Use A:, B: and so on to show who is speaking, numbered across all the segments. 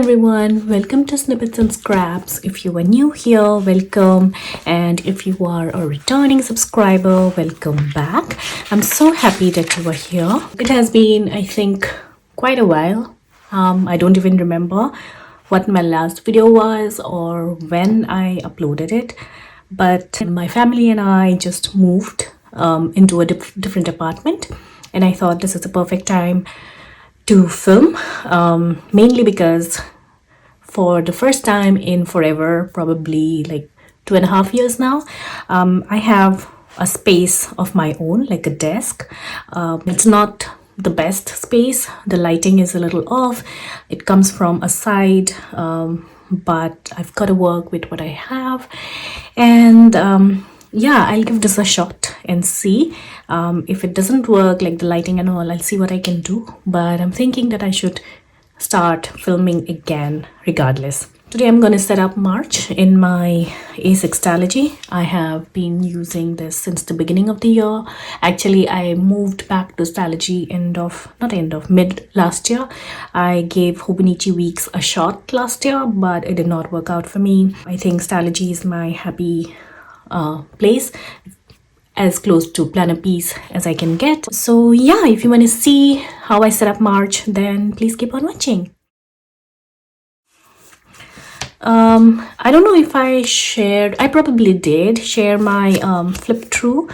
A: everyone, welcome to Snippets and Scraps. If you are new here, welcome, and if you are a returning subscriber, welcome back. I'm so happy that you are here. It has been, I think, quite a while. I don't even remember what my last video was or when I uploaded it, but my family and I just moved into a different apartment, and I thought this is the perfect time to film, mainly because for the first time in forever, probably like 2.5 years now, I have a space of my own, like a desk. It's not the best space. The lighting is a little off. It comes from a side, but I've got to work with what I have. And yeah, I'll give this a shot and see. If it doesn't work, like the lighting and all, I'll see what I can do. But I'm thinking that I should start filming again regardless. Today I'm going to set up March in my A6 Stalogy. I have been using this since the beginning of the year. Actually, I moved back to Stalogy mid last year. I gave Hobonichi Weeks a shot last year, but it did not work out for me. I think Stalogy is my happy place, as close to planner piece as I can get. So yeah, if you want to see how I set up March, then please keep on watching. I don't know if I probably did share my flip through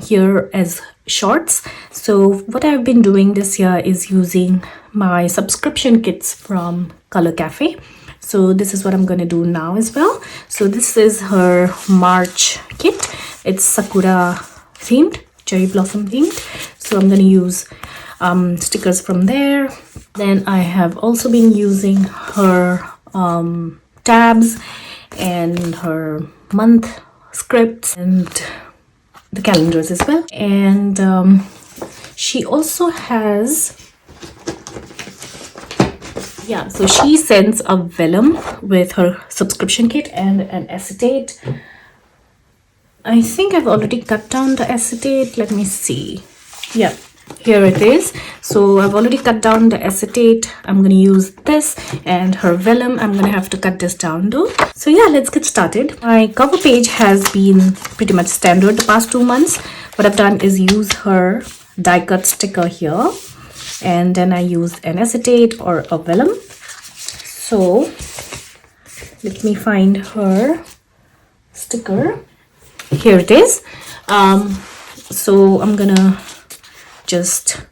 A: here as shorts. So what I've been doing this year is using my subscription kits from Kolour Cafe. So this is what I'm going to do now as well. So this is her March kit. It's Sakura themed, cherry blossom themed. So I'm going to use stickers from there. Then I have also been using her tabs and her month scripts and the calendars as well. And she also has, yeah, so she sends a vellum with her subscription kit and an acetate. I think I've already cut down the acetate. Let me see. Yeah, here it is. So I've already cut down the acetate. I'm going to use this, and her vellum, I'm going to have to cut this down though. So yeah, let's get started. My cover page has been pretty much standard the past 2 months. What I've done is use her die cut sticker here, and then I used an acetate or a vellum. So let me find her sticker. Here it is. So I'm gonna just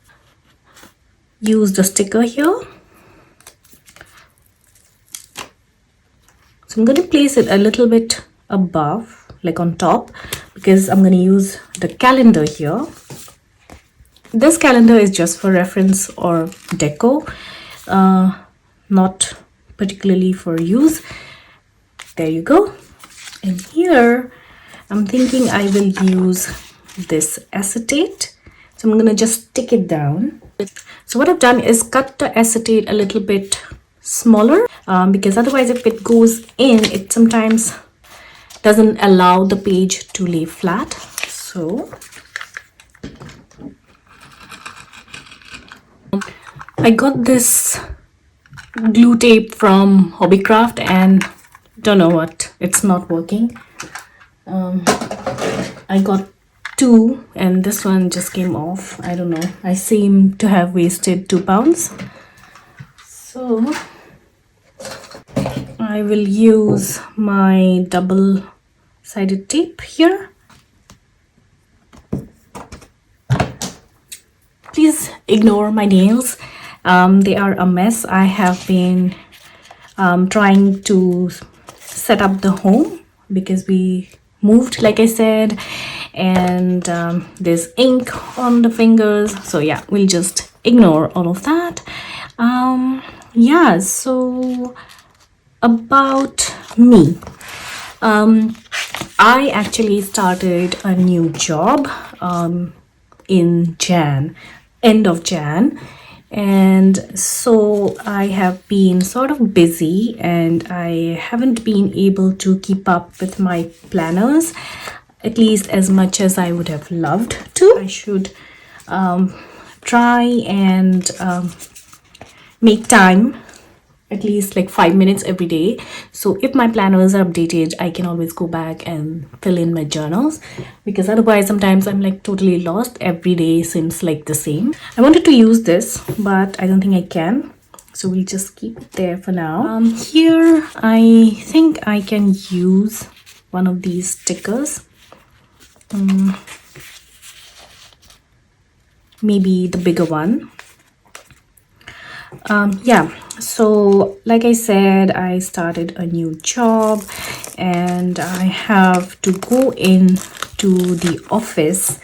A: use the sticker here. So I'm going to place it a little bit above, like on top, because I'm going to use the calendar here. This calendar is just for reference or deco, not particularly for use. There you go. And here I'm thinking I will use this acetate. So I'm going to just stick it down. So what I've done is cut the acetate a little bit smaller, because otherwise if it goes in, it sometimes doesn't allow the page to lay flat. So I got this glue tape from Hobbycraft and don't know what, it's not working. I got 2 and this one just came off. I don't know, I seem to have wasted 2 pounds. So I will use my double-sided tape here. Please ignore my nails. They are a mess. I have been trying to set up the home because we moved, like I said, and there's ink on the fingers. So yeah, we'll just ignore all of that. Yeah, so about me. I actually started a new job in end of Jan. And so I have been sort of busy and I haven't been able to keep up with my planners, at least as much as I would have loved to. I should try and make time at least like 5 minutes every day. So if my planners are updated, I can always go back and fill in my journals, because otherwise sometimes I'm like totally lost. Every day seems like the same. I wanted to use this, but I don't think I can. So we'll just keep it there for now. Here, I think I can use one of these stickers. Maybe the bigger one. Yeah, so like I said, I started a new job and I have to go in to the office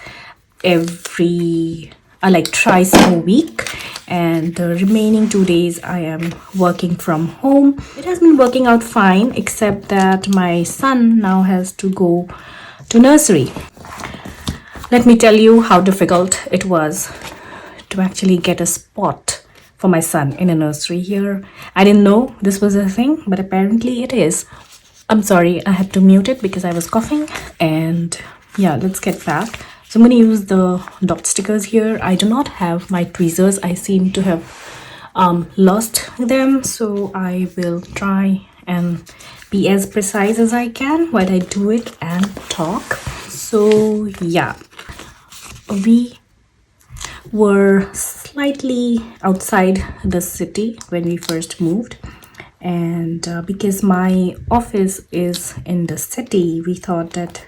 A: every like thrice a week, and the remaining 2 days I am working from home. It has been working out fine, except that my son now has to go to nursery. Let me tell you how difficult it was to actually get a spot for my son in a nursery here. I didn't know this was a thing, but apparently it is. I'm sorry, I had to mute it because I was coughing. And yeah, let's get back. So I'm going to use the dot stickers here. I do not have my tweezers. I seem to have lost them. So I will try and be as precise as I can while I do it and talk. So yeah, we were slightly outside the city when we first moved, and because my office is in the city, we thought that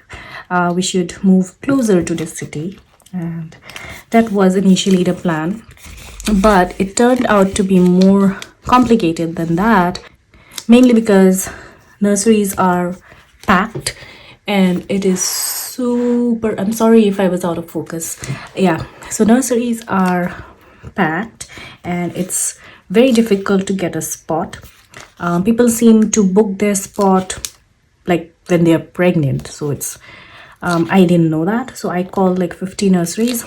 A: we should move closer to the city, and that was initially the plan. But it turned out to be more complicated than that, mainly because nurseries are packed and it is super, I'm sorry if I was out of focus. Yeah, so nurseries are packed and it's very difficult to get a spot. People seem to book their spot like when they are pregnant, so it's I didn't know that, so I called like 50 nurseries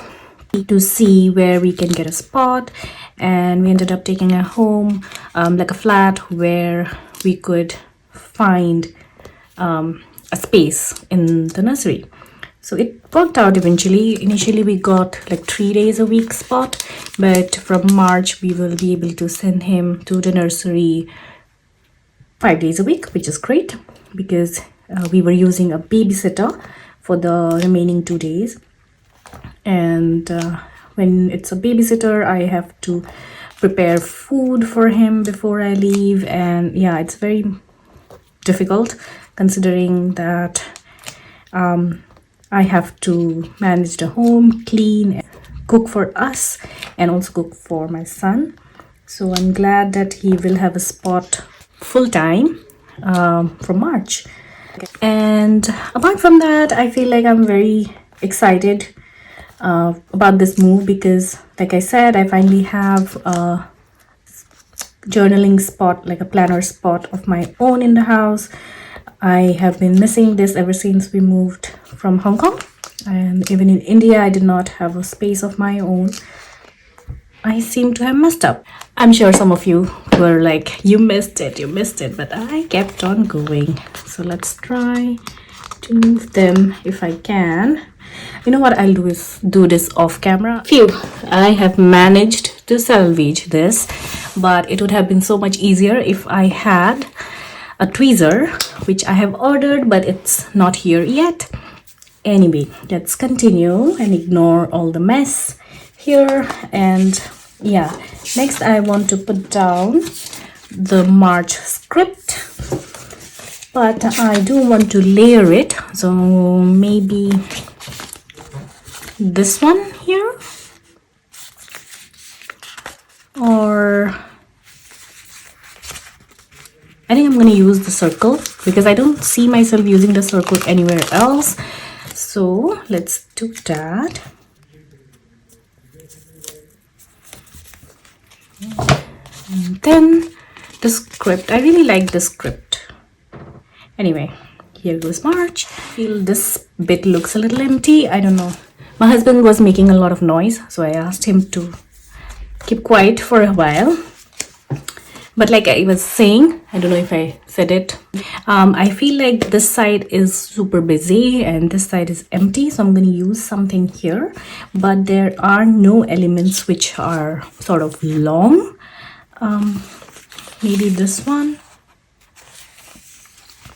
A: to see where we can get a spot, and we ended up taking a home, like a flat where we could find a space in the nursery. So it worked out eventually. Initially we got like 3 days a week spot, but from March we will be able to send him to the nursery 5 days a week, which is great because we were using a babysitter for the remaining 2 days. And when it's a babysitter, I have to prepare food for him before I leave, and yeah, it's very difficult considering that I have to manage the home, clean, cook for us, and also cook for my son. So I'm glad that he will have a spot full time from March. And apart from that, I feel like I'm very excited about this move because, like I said, I finally have a journaling spot, like a planner spot of my own in the house. I have been missing this ever since we moved from Hong Kong, and even in India I did not have a space of my own. I seem to have messed up. I'm sure some of you were like, you missed it, but I kept on going. So let's try to move them if I can. You know what I'll do is do this off camera. Phew, I have managed to salvage this, but it would have been so much easier if I had a tweezer, which I have ordered, but it's not here yet. Anyway, let's continue and ignore all the mess here. And yeah, next I want to put down the March script, but I do want to layer it, so maybe this one here, or I think I'm going to use the circle because I don't see myself using the circle anywhere else. So let's do that. And then the script. I really like the script. Anyway, here goes March. I feel this bit looks a little empty. I don't know. My husband was making a lot of noise, so I asked him to keep quiet for a while. But like I was saying, I don't know if I said it, I feel like this side is super busy and this side is empty, so I'm going to use something here, but there are no elements which are sort of long. maybe this one,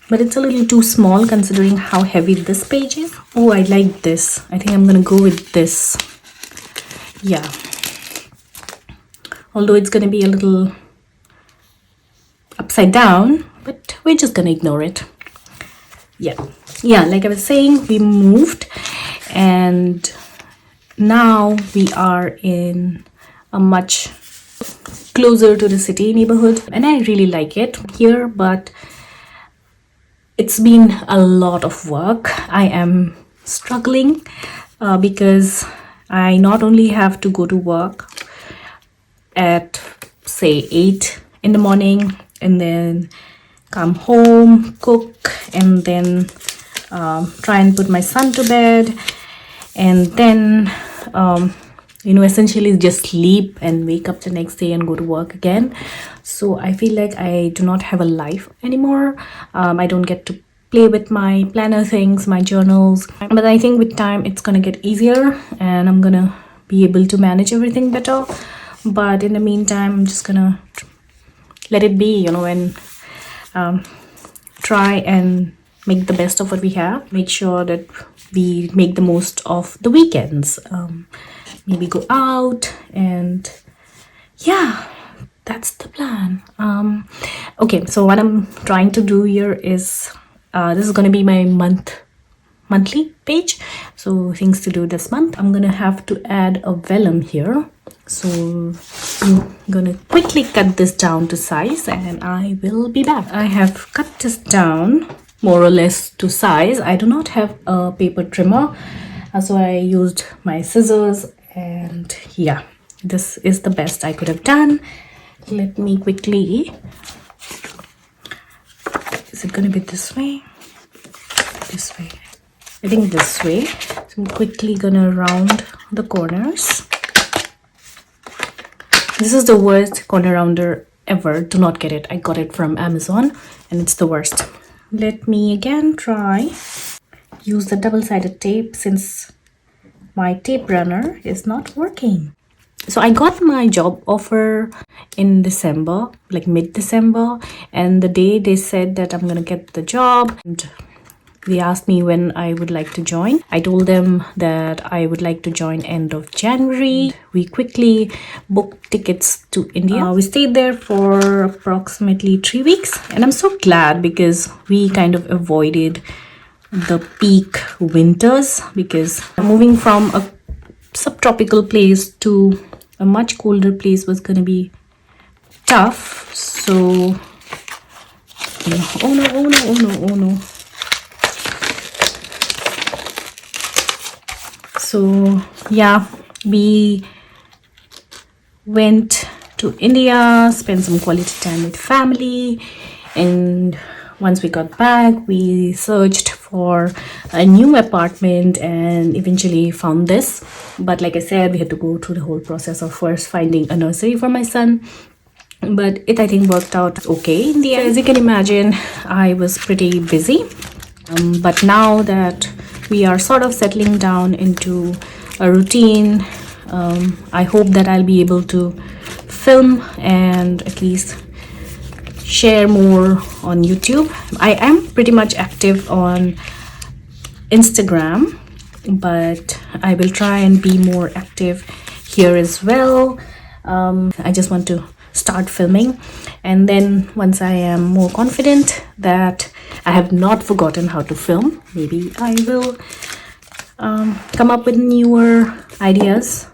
A: but it's a little too small considering how heavy this page is. Oh, I like this. I think I'm gonna go with this. Yeah, although it's gonna be a little upside down, but we're just gonna ignore it. Yeah, like I was saying, we moved and now we are in a much closer to the city neighborhood, and I really like it here, but it's been a lot of work. I am struggling because I not only have to go to work at say 8 in the morning and then come home, cook, and then try and put my son to bed, and then essentially just sleep and wake up the next day and go to work again. So I feel like I do not have a life anymore. I don't get to play with my planner things, my journals, but I think with time it's gonna get easier and I'm gonna be able to manage everything better. But in the meantime, I'm just gonna let it be, and try and make the best of what we have. Make sure that we make the most of the weekends. Maybe go out, and yeah, that's the plan. Okay, so what I'm trying to do here is this is going to be my monthly page, so things to do this month. I'm gonna have to add a vellum here, so I'm gonna quickly cut this down to size and I will be back. I have cut this down more or less to size. I do not have a paper trimmer, so I used my scissors, and yeah, this is the best I could have done. Let me quickly, is it gonna be this way? This way, I think this way. So I'm quickly gonna round the corners. This is the worst corner rounder ever. Do not get it. I got it from Amazon and it's the worst. Let me again try use the double-sided tape since my tape runner is not working. So I got my job offer in December, like mid-December, and the day they said that I'm gonna get the job, and they asked me when I would like to join. I told them that I would like to join end of January. We quickly booked tickets to India. We stayed there for approximately 3 weeks, and I'm so glad because we kind of avoided the peak winters, because moving from a subtropical place to a much colder place was going to be tough. So oh no. So yeah, we went to India, spent some quality time with family, and once we got back, we searched for a new apartment and eventually found this. But like I said, we had to go through the whole process of first finding a nursery for my son. But it, I think, worked out okay in the end. As you can imagine, I was pretty busy. But now that we are sort of settling down into a routine, I hope that I'll be able to film and at least share more on YouTube. I am pretty much active on Instagram, but I will try and be more active here as well. I just want to start filming, and then once I am more confident that I have not forgotten how to film, maybe I will come up with newer ideas,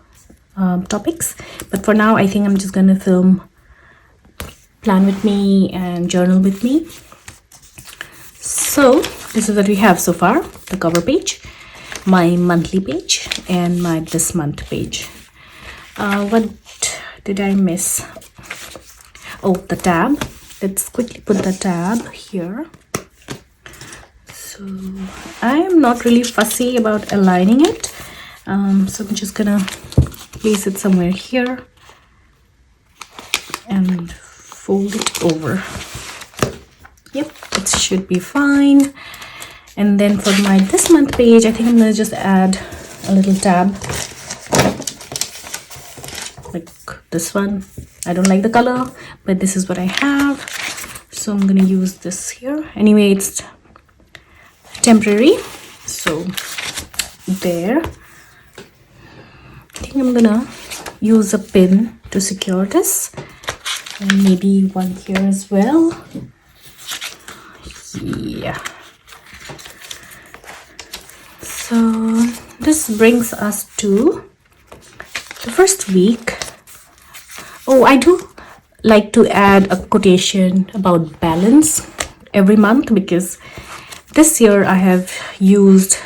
A: topics. But for now, I think I'm just gonna film plan with me and journal with me. So this is what we have so far: the cover page, my monthly page, and my this month page. What did I miss? Oh, the tab. Let's quickly put the tab here. So I'm not really fussy about aligning it, so I'm just gonna place it somewhere here and fold it over. Yep, it should be fine. And then for my this month page, I think I'm gonna just add a little tab like this one. I don't like the color, but this is what I have, so I'm gonna use this here. Anyway, it's temporary, so there. I think I'm gonna use a pin to secure this, and maybe one here as well. Yeah. So this brings us to the first week. Oh, I do like to add a quotation about balance every month, because this year I have used,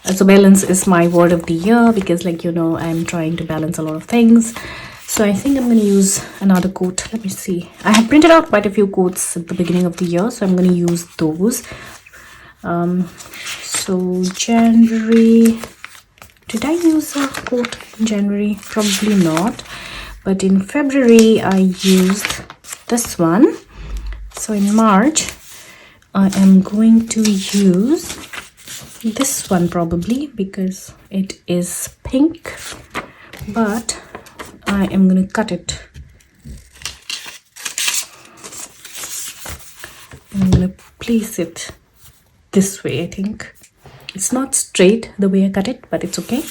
A: so balance is my word of the year, because like you know, I'm trying to balance a lot of things. So I think I'm going to use another quote. Let me see. I have printed out quite a few quotes at the beginning of the year, so I'm going to use those. So January, did I use a quote in January? Probably not. But in February, I used this one. So in March, I am going to use this one probably, because it is pink. But I am going to cut it. I'm going to place it this way, I think. It's not straight the way I cut it, but it's okay.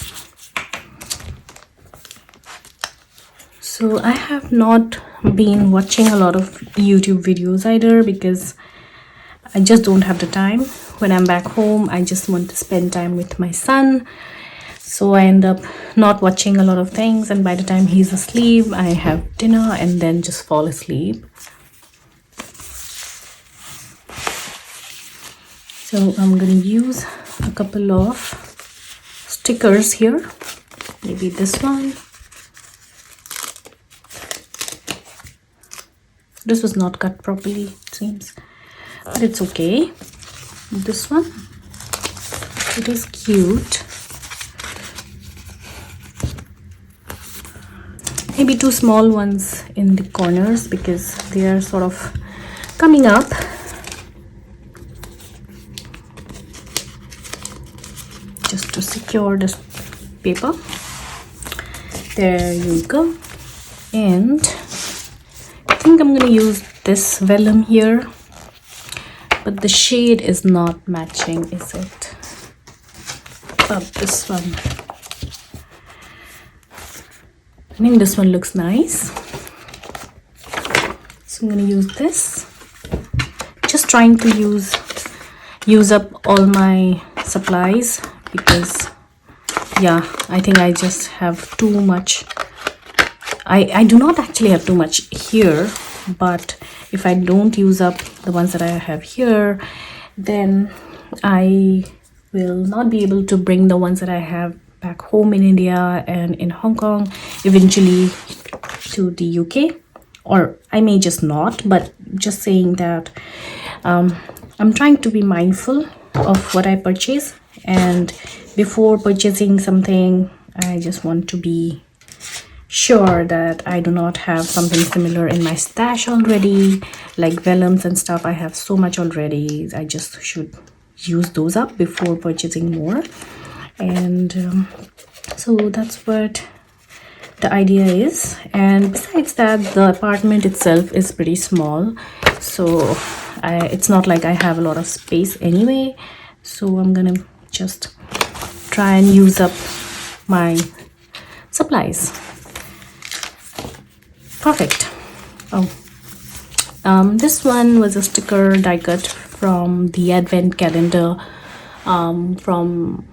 A: So I have not been watching a lot of YouTube videos either, because I just don't have the time. When I'm back home, I just want to spend time with my son. So I end up not watching a lot of things, and by the time he's asleep, I have dinner and then just fall asleep. So I'm going to use a couple of stickers here. Maybe this one. This was not cut properly, it seems, but it's okay. This one, it is cute. Maybe two small ones in the corners, because they are sort of coming up. Just to secure this paper. There you go. And I think I'm going to use this vellum here, but the shade is not matching, is it? Oh, this one. I think this one looks nice. So I'm going to use this. Just trying to use up all my supplies, because yeah, I think I just have too much. I do not actually have too much here, but if I don't use up the ones that I have here, then I will not be able to bring the ones that I have back home in India and in Hong Kong eventually to the UK, or I may just not, but just saying that I'm trying to be mindful of what I purchase, and before purchasing something, I just want to be sure that I do not have something similar in my stash already, like vellums and stuff. I have so much already. I just should use those up before purchasing more. And so that's what the idea is. And besides that, the apartment itself is pretty small, so it's not like I have a lot of space anyway. So I'm gonna just try and use up my supplies. Perfect. This one was a sticker die cut from the advent calendar from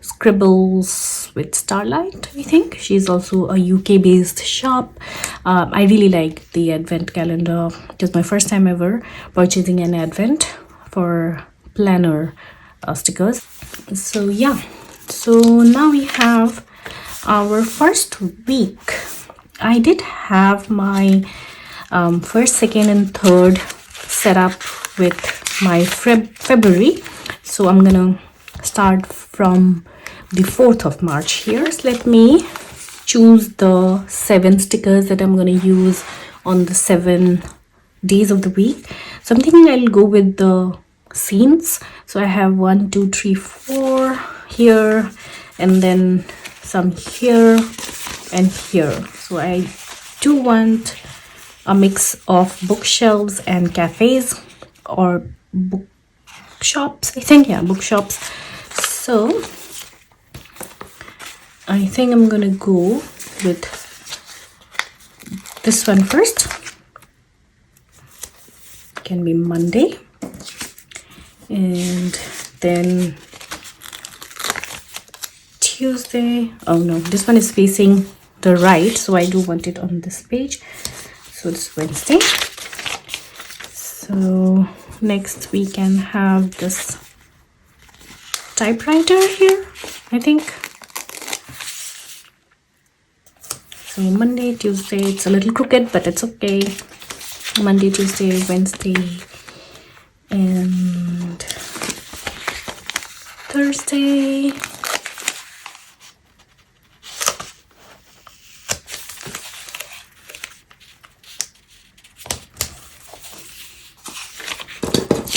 A: Scribbles with Starlight, I think. She's also a UK based shop. I really like the advent calendar. It was my first time ever purchasing an advent for planner stickers. So yeah, so now we have our first week. I did have my first, second and third set up with my February, so I'm gonna start from the 4th of March here. So let me choose the 7 stickers that I'm gonna use on the 7 days of the week. So I'm thinking I'll go with the scenes. So I have 1, 2, 3, 4 here, and then some here, and here. So I do want a mix of bookshelves and cafes, or bookshops, I think. Yeah, bookshops. So I think I'm gonna go with this one first. Can be Monday, and then Tuesday. Oh no, this one is facing the right, so I do want it on this page. So it's Wednesday. So next we can have this typewriter here, I think. So Monday, Tuesday, it's a little crooked, but it's okay. Monday, Tuesday, Wednesday, and Thursday.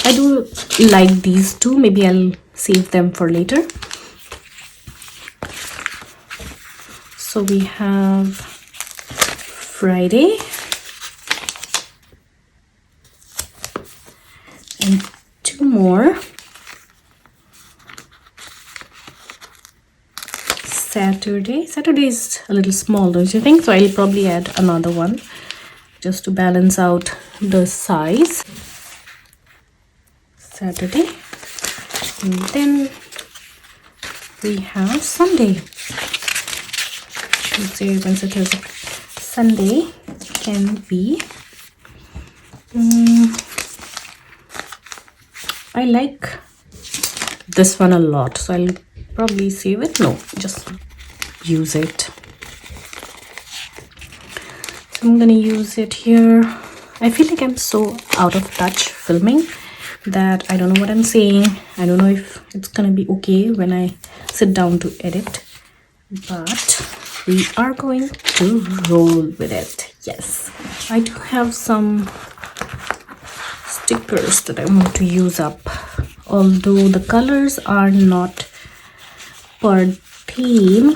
A: I do like these two. Maybe I'll save them for later. So we have Friday and two more. Saturday. Saturday is a little small, don't you think? So I'll probably add another one just to balance out the size. Saturday. And then we have Sunday. Tuesday, Wednesday, Thursday. Sunday can be I like this one a lot, so I'll probably save it. No, just use it. So I'm gonna use it here. I feel like I'm so out of touch filming that I don't know what I'm saying. I don't know if it's gonna be okay when I sit down to edit, but we are going to roll with it. Yes, I do have some stickers that I want to use up, although the colors are not per theme,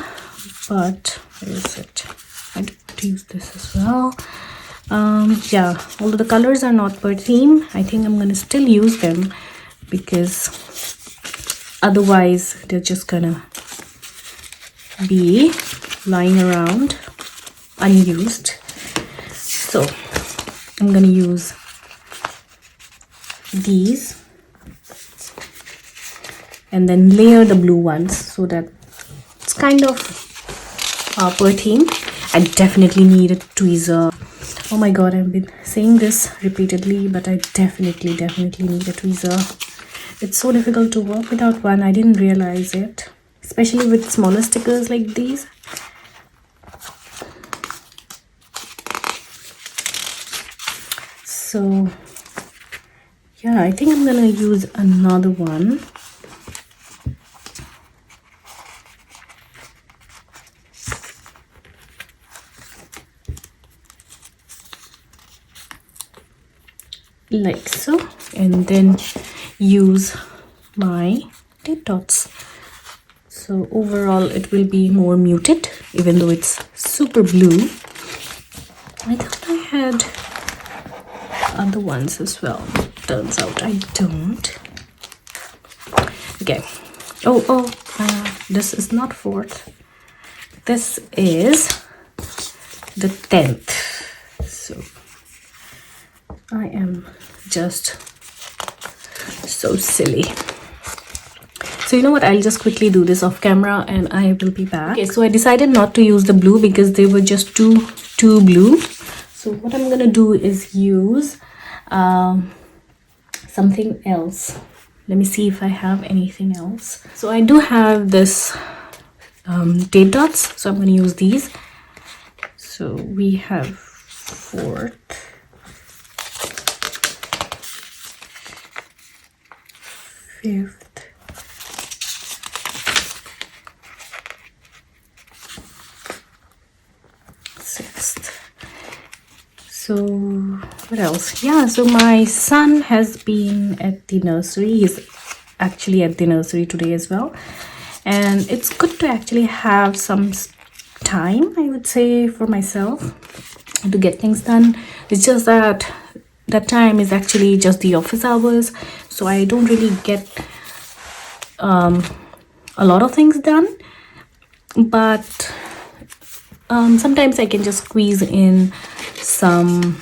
A: but where is it? I do want to use this as well. Yeah, although the colors are not per theme, I think I'm gonna still use them because otherwise they're just gonna be lying around unused. So I'm gonna use these and then layer the blue ones so that it's kind of per theme. I definitely need a tweezer. Oh my god, I've been saying this repeatedly, but I definitely need a tweezer. It's so difficult to work without one. I didn't realize it, especially with smaller stickers like these. So yeah, I think I'm gonna use another one. Like so, and then use my date dots. So overall it will be more muted, even though it's super blue. I thought I had other ones as well. Turns out I don't. Okay. This is not 4th. This is the 10th. So I am just so silly. So you know what, I'll just quickly do this off camera and I will be back. Okay, so I decided not to use the blue because they were just too blue. So what I'm gonna do is use something else. Let me see if I have anything else. So I do have this date dots, so I'm gonna use these. So we have 4th, 5th, 6th. So what else? Yeah, so my son has been at the nursery. He's actually at the nursery today as well, and it's good to actually have some time, I would say, for myself to get things done. It's just that that time is actually just the office hours, so I don't really get a lot of things done. But sometimes I can just squeeze in some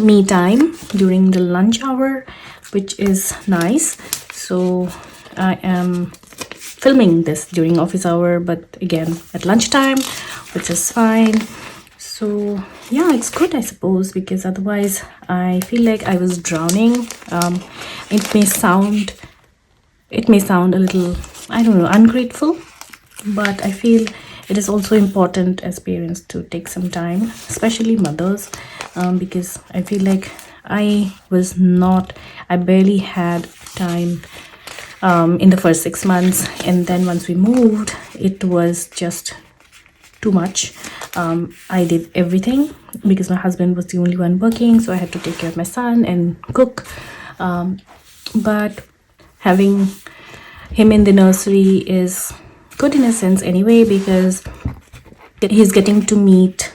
A: me time during the lunch hour, which is nice. So I am filming this during office hour, but again at lunchtime, which is fine. So yeah, it's good, I suppose, because otherwise I feel like I was drowning. It may sound a little, I don't know, ungrateful, but I feel it is also important as parents to take some time, especially mothers, because I feel like I barely had time in the first 6 months, and then once we moved, it was just too much. I did everything because my husband was the only one working, so I had to take care of my son and cook. But having him in the nursery is good in a sense anyway, because he's getting to meet,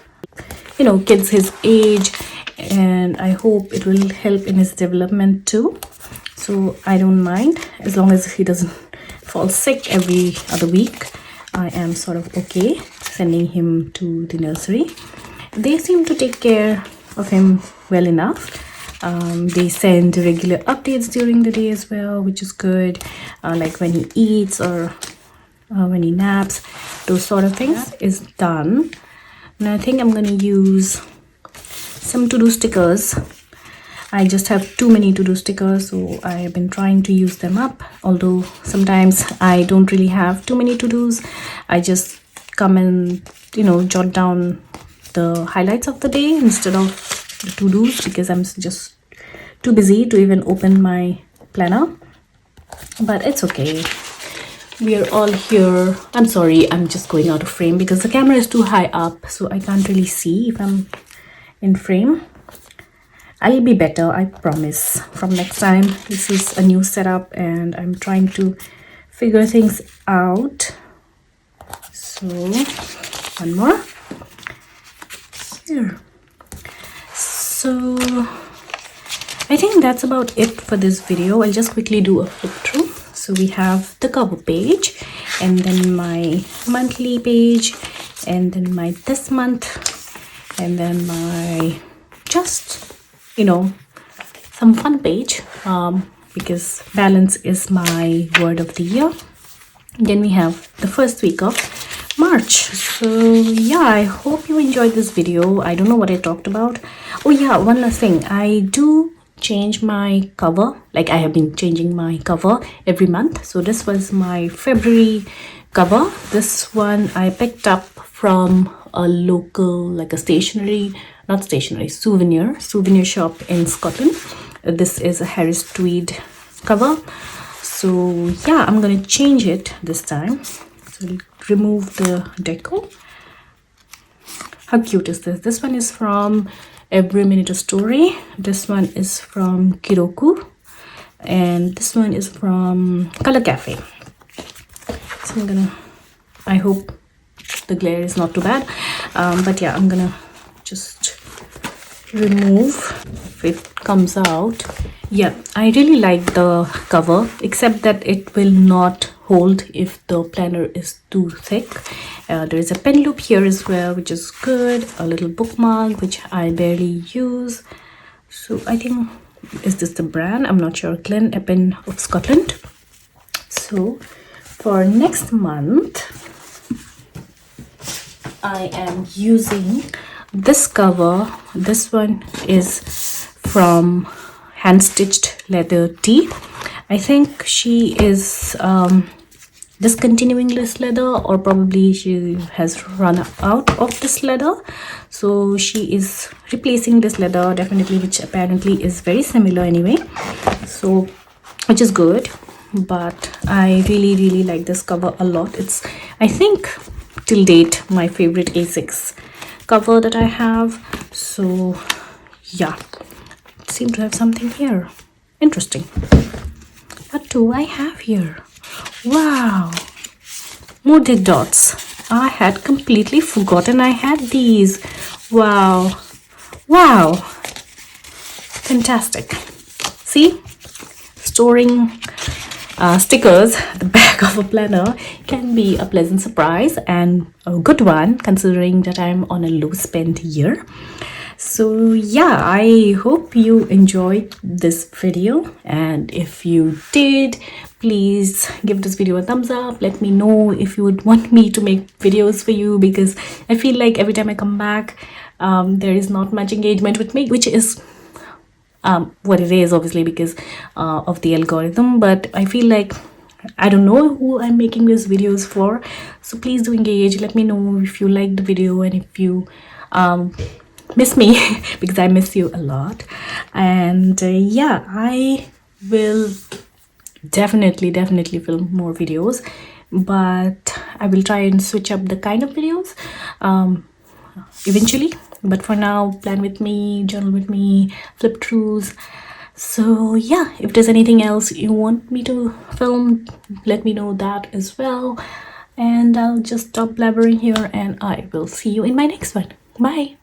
A: you know, kids his age, and I hope it will help in his development too. So I don't mind, as long as he doesn't fall sick every other week. I am sort of okay sending him to the nursery. They seem to take care of him well enough. They send regular updates during the day as well, which is good, like when he eats or when he naps, those sort of things is done. And I think I'm going to use some to-do stickers. I just have too many to-do stickers, so I have been trying to use them up, although sometimes I don't really have too many to-dos. I just come and, you know, jot down the highlights of the day instead of the to-dos, because I'm just too busy to even open my planner. But it's okay, we are all here. I'm sorry, I'm just going out of frame because the camera is too high up, so I can't really see if I'm in frame. I'll be better, I promise, from next time. This is a new setup and I'm trying to figure things out. So one more here. So I think that's about it for this video. I'll just quickly do a flip through. So we have the cover page, and then my monthly page, and then my this month, and then my just, you know, some fun page, because balance is my word of the year. Then we have the first week of March. So yeah, I hope you enjoyed this video. I don't know what I talked about. Oh yeah, one last thing, I do change my cover. Like, I have been changing my cover every month. So this was my February cover. This one I picked up from a local, like a souvenir shop in Scotland. This is a Harris tweed cover. So yeah, I'm gonna change it this time. So we'll remove the deco. How cute is this? This one is from Every Minute a Story. This one is from Kiroku, and this one is from Kolour Cafe. So I'm gonna, I hope the glare is not too bad, but yeah, I'm gonna just remove if it comes out. Yeah, I really like the cover, except that it will not hold if the planner is too thick. There is a pen loop here as well, which is good. A little bookmark, which I barely use. So I think, is this the brand? I'm not sure. Glen Eppen of Scotland. So for next month, I am using this cover. This one is from Hand Stitched Leather Tea. I think she is discontinuing this leather, or probably she has run out of this leather, so she is replacing this leather, definitely, which apparently is very similar anyway, so which is good. But I really like this cover a lot. It's, I think, till date my favorite A6 cover that I have. So yeah, seem to have something here interesting. What do I have here? Wow, more dead dots. I had completely forgotten I had these. Wow. Wow. Fantastic. See? Storing stickers at the back of a planner can be a pleasant surprise and a good one considering that I'm on a low spend year. So yeah, I hope you enjoyed this video, and if you did, please give this video a thumbs up. Let me know if you would want me to make videos for you, because I feel like every time I come back, there is not much engagement with me, which is what it is, obviously, because of the algorithm. But I feel like I don't know who I'm making these videos for, so please do engage. Let me know if you like the video and if you miss me because I miss you a lot. And yeah, I will definitely film more videos, but I will try and switch up the kind of videos eventually. But for now, plan with me, journal with me, flip throughs. So yeah, if there's anything else you want me to film, let me know that as well. And I'll just stop blabbering here, and I will see you in my next one. Bye.